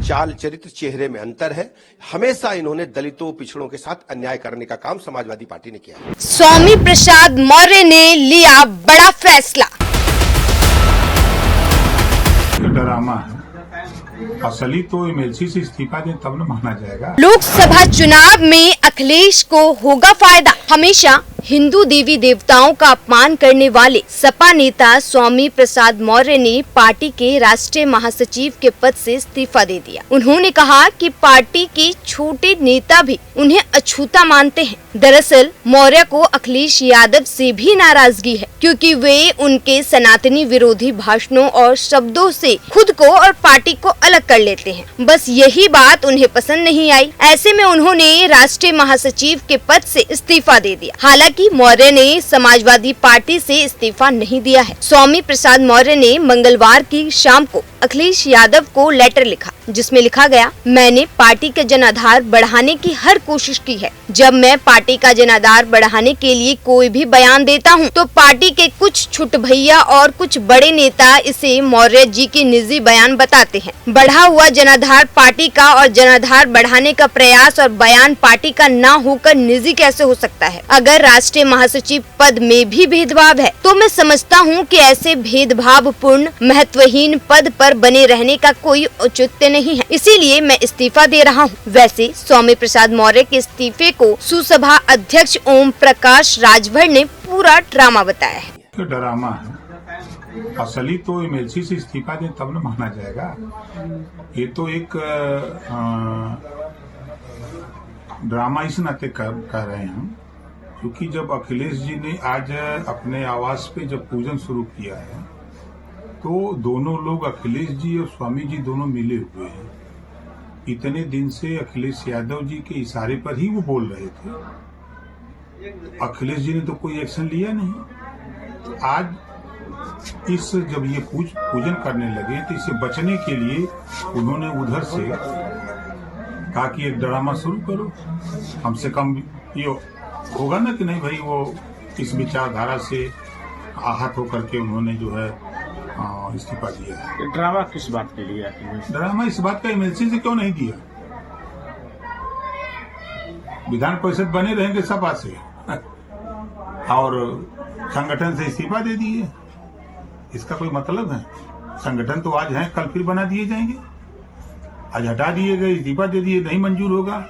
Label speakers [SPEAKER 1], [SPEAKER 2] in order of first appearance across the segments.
[SPEAKER 1] चाल चरित्र चेहरे में अंतर है। हमेशा इन्होंने दलितों पिछड़ों के साथ अन्याय करने का काम समाजवादी पार्टी ने किया है।
[SPEAKER 2] स्वामी प्रसाद मौर्य ने लिया बड़ा फैसला।
[SPEAKER 3] ड्रामा है, असली तो एमएलसी से इस्तीफा दें तब न माना जाएगा।
[SPEAKER 2] लोकसभा चुनाव में अखिलेश को होगा फायदा। हमेशा हिंदू देवी देवताओं का अपमान करने वाले सपा नेता स्वामी प्रसाद मौर्य ने पार्टी के राष्ट्रीय महासचिव के पद से इस्तीफा दे दिया। उन्होंने कहा कि पार्टी के छोटे नेता भी उन्हें अछूता मानते हैं। दरअसल मौर्य को अखिलेश यादव से भी नाराजगी है, क्योंकि वे उनके सनातनी विरोधी भाषणों और शब्दों से खुद को और पार्टी को अलग कर लेते हैं। बस यही बात उन्हें पसंद नहीं आई। ऐसे में उन्होंने राष्ट्रीय महासचिव के पद से इस्तीफा दे दिया। हालांकि मौर्य ने समाजवादी पार्टी से इस्तीफा नहीं दिया है। स्वामी प्रसाद मौर्य ने मंगलवार की शाम को अखिलेश यादव को लेटर लिखा, जिसमें लिखा गया, मैंने पार्टी का जनाधार बढ़ाने की हर कोशिश की है। जब मैं पार्टी का जनाधार बढ़ाने के लिए कोई भी बयान देता हूं, तो पार्टी के कुछ छुट भैया और कुछ बड़े नेता इसे मौर्य जी की निजी बयान बताते हैं। बढ़ा हुआ जनाधार पार्टी का और जनाधार बढ़ाने का प्रयास और बयान पार्टी का न होकर निजी कैसे हो सकता है? अगर राष्ट्रीय महासचिव पद में भी भेदभाव है, तो मैं समझता हूँ कि ऐसे भेदभाव पूर्ण महत्वहीन पद पर बने रहने का कोई औचित्य नहीं है। इसीलिए मैं इस्तीफा दे रहा हूँ। वैसे स्वामी प्रसाद मौर्य के इस्तीफे को सुसभा अध्यक्ष ओम प्रकाश राजभर ने पूरा ड्रामा बताया है।
[SPEAKER 3] ड्रामा है, असली तो एमएलसी से इस्तीफा दें तब न माना जाएगा। ये तो एक ड्रामा इस नाते कह रहे हैं हम, क्योंकि जब अखिलेश जी ने आज अपने आवास पे जब पूजन शुरू किया है, तो दोनों लोग अखिलेश जी और स्वामी जी दोनों मिले हुए हैं। इतने दिन से अखिलेश यादव जी के इशारे पर ही वो बोल रहे थे। अखिलेश जी ने तो कोई एक्शन लिया नहीं। तो आज जब ये पूजन करने लगे, तो इससे बचने के लिए उन्होंने उधर से कहा कि एक ड्रामा शुरू करो, कम से कम ये होगा ना कि नहीं भाई वो इस विचारधारा से आहत होकर के उन्होंने जो है इस्तीफा दिया है।
[SPEAKER 4] ड्रामा किस बात के लिए?
[SPEAKER 3] ड्रामा इस बात का एमएलसी से क्यों नहीं दिया? विधान परिषद बने रहेंगे सपा से और संगठन से इस्तीफा दे दिए। इसका कोई मतलब है? संगठन तो आज है, कल फिर बना दिए जाएंगे। आज हटा दिए गए, इस्तीफा दे दिए, नहीं मंजूर होगा,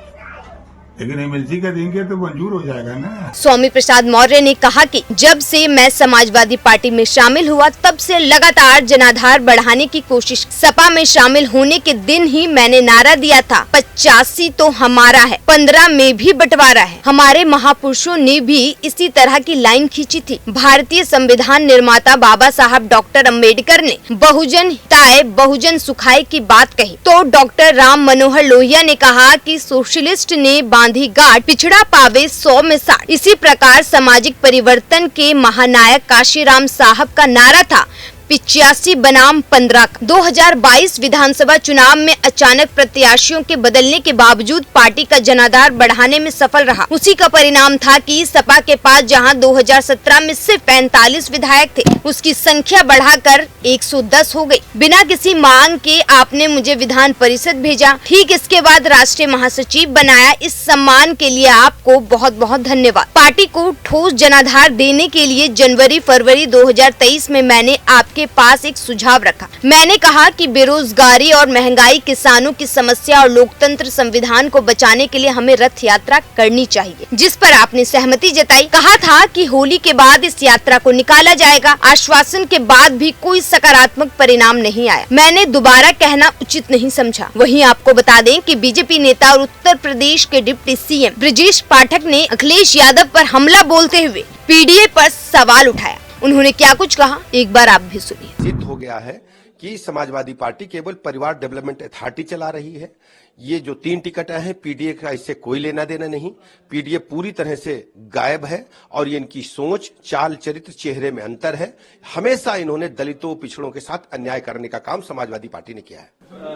[SPEAKER 3] लेकिन एमएलसी का देंगे तो मंजूर हो जाएगा ना।
[SPEAKER 2] स्वामी प्रसाद मौर्य ने कहा कि जब से मैं समाजवादी पार्टी में शामिल हुआ, तब से लगातार जनाधार बढ़ाने की कोशिश। सपा में शामिल होने के दिन ही मैंने नारा दिया था, 85 तो हमारा है, 15 में भी बंटवारा है। हमारे महापुरुषों ने भी इसी तरह की लाइन खींची थी। भारतीय संविधान निर्माता बाबा साहब डॉक्टर अम्बेडकर ने बहुजन हिताय बहुजन सुखाय की बात कही, तो डॉक्टर राम मनोहर लोहिया ने कहा कि सोशलिस्ट ने गांधी गांठ पिछड़ा पावे 100 में 60। इसी प्रकार सामाजिक परिवर्तन के महानायक काशीराम साहब का नारा था 85 बनाम 15। 2022 विधानसभा चुनाव में अचानक प्रत्याशियों के बदलने के बावजूद पार्टी का जनाधार बढ़ाने में सफल रहा। उसी का परिणाम था कि सपा के पास जहां 2017 में सिर्फ 45 विधायक थे, उसकी संख्या बढ़ाकर 110 हो गई। बिना किसी मांग के आपने मुझे विधान परिषद भेजा, ठीक इसके बाद राष्ट्रीय महासचिव बनाया। इस सम्मान के लिए आपको बहुत बहुत धन्यवाद। पार्टी को ठोस जनाधार देने के लिए जनवरी फरवरी 2023 में मैंने आपके पास एक सुझाव रखा। मैंने कहा कि बेरोजगारी और महंगाई, किसानों की समस्या और लोकतंत्र संविधान को बचाने के लिए हमें रथ यात्रा करनी चाहिए, जिस पर आपने सहमति जताई। कहा था कि होली के बाद इस यात्रा को निकाला जाएगा। आश्वासन के बाद भी कोई सकारात्मक परिणाम नहीं आया। मैंने दोबारा कहना उचित नहीं समझा। वहीं आपको बता दें कि बीजेपी नेता और उत्तर प्रदेश के डिप्टी सीएम ब्रजेश पाठक ने अखिलेश यादव पर हमला बोलते हुए पीडीए पर सवाल उठाया। उन्होंने क्या कुछ कहा, एक बार आप भी सुनिए।
[SPEAKER 1] सिद्ध हो गया है कि समाजवादी पार्टी केवल परिवार डेवलपमेंट अथॉरिटी चला रही है। ये जो 3 टिकट हैं, पीडीए का इससे कोई लेना देना नहीं। पीडीए पूरी तरह से गायब है और ये इनकी सोच, चाल चरित्र चेहरे में अंतर है। हमेशा इन्होंने दलितों पिछड़ों के साथ अन्याय करने का काम समाजवादी पार्टी ने किया है।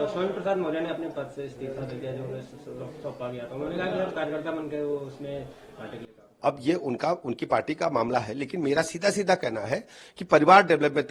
[SPEAKER 5] स्वामी प्रसाद मौर्य ने अपने पद से इस्तीफा दे दिया, जो सौंपा गया था। उन्होंने कहा कि कार्यकर्ता बनकर वो उसमें पार्टी।
[SPEAKER 1] अब ये उनकी पार्टी का मामला है, लेकिन मेरा सीधा सीधा कहना है कि परिवार डेवलपमेंट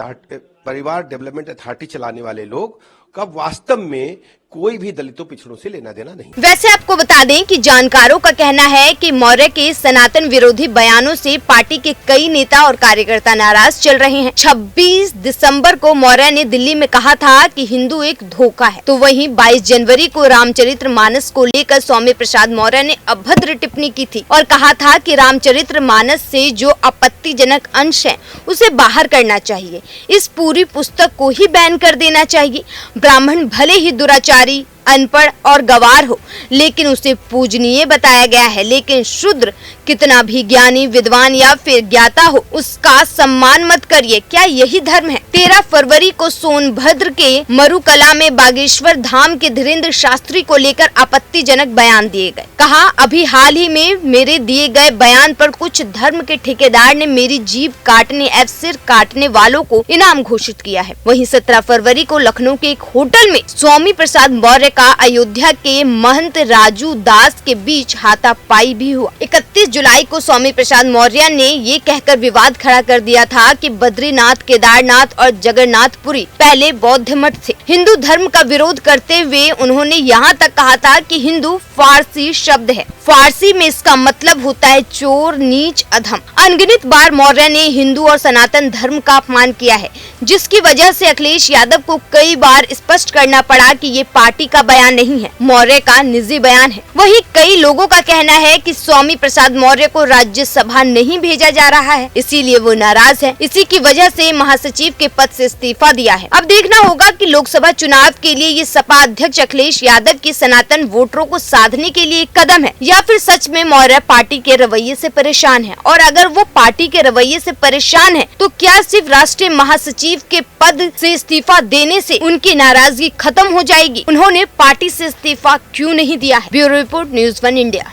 [SPEAKER 1] परिवार डेवलपमेंट अथॉरिटी चलाने वाले लोग का वास्तव में कोई भी दलितों पिछड़ों से लेना देना नहीं।
[SPEAKER 2] वैसे आपको बता दें कि जानकारों का कहना है कि मौर्य के सनातन विरोधी बयानों से पार्टी के कई नेता और कार्यकर्ता नाराज चल रहे हैं। 26 दिसंबर को मौर्य ने दिल्ली में कहा था कि हिंदू एक धोखा है, तो वहीं 22 जनवरी को रामचरितमानस को लेकर स्वामी प्रसाद मौर्य ने अभद्र टिप्पणी की थी और कहा था कि रामचरितमानस से जो आपत्तिजनक अंश है उसे बाहर करना चाहिए, इस पूरी पुस्तक को ही बैन कर देना चाहिए। ब्राह्मण भले ही दुराचारी, अनपढ़ और गवार हो, लेकिन उसे पूजनीय बताया गया है, लेकिन शूद्र कितना भी ज्ञानी, विद्वान या फिर ज्ञाता हो, उसका सम्मान मत करिए। क्या यही धर्म है? 13 फरवरी को सोनभद्र के मरुकला में बागेश्वर धाम के धीरेन्द्र शास्त्री को लेकर आपत्तिजनक बयान दिए गए। कहा, अभी हाल ही में मेरे दिए गए बयान पर कुछ धर्म के ठेकेदार ने मेरी जीभ काटने एवं सिर काटने वालों को इनाम घोषित किया है। वहीं 17 फरवरी को लखनऊ के एक होटल में स्वामी प्रसाद मौर्य का अयोध्या के महंत राजू दास के बीच हाथापाई भी हुआ। 31 जुलाई को स्वामी प्रसाद मौर्य ने ये कहकर विवाद खड़ा कर दिया था कि बद्रीनाथ, केदारनाथ और जगन्नाथपुरी पहले बौद्ध मठ थे। हिंदू धर्म का विरोध करते हुए उन्होंने यहाँ तक कहा था कि हिंदू फारसी शब्द है, फारसी में इसका मतलब होता है चोर, नीच, अधम। अनगिनत बार मौर्य ने हिंदू और सनातन धर्म का अपमान किया है, जिसकी वजह से अखिलेश यादव को कई बार स्पष्ट करना पड़ा कि ये पार्टी का बयान नहीं है, मौर्य का निजी बयान है। वहीं कई लोगों का कहना है कि स्वामी प्रसाद मौर्य को राज्यसभा नहीं भेजा जा रहा है, इसीलिए वो नाराज है। इसी की वजह से महासचिव के पद से इस्तीफा दिया है। अब देखना होगा कि लोकसभा चुनाव के लिए ये सपा अध्यक्ष अखिलेश यादव की सनातन वोटरों को साधने के लिए एक कदम है, या फिर सच में मौर्य पार्टी के रवैये से परेशान है। और अगर वो पार्टी के रवैये से परेशान है, तो क्या सिर्फ राष्ट्रीय महासचिव के पद से इस्तीफा देने से उनकी नाराजगी खत्म हो जाएगी? उन्होंने पार्टी से इस्तीफा क्यों नहीं दिया है? Bureau report, news 1 India.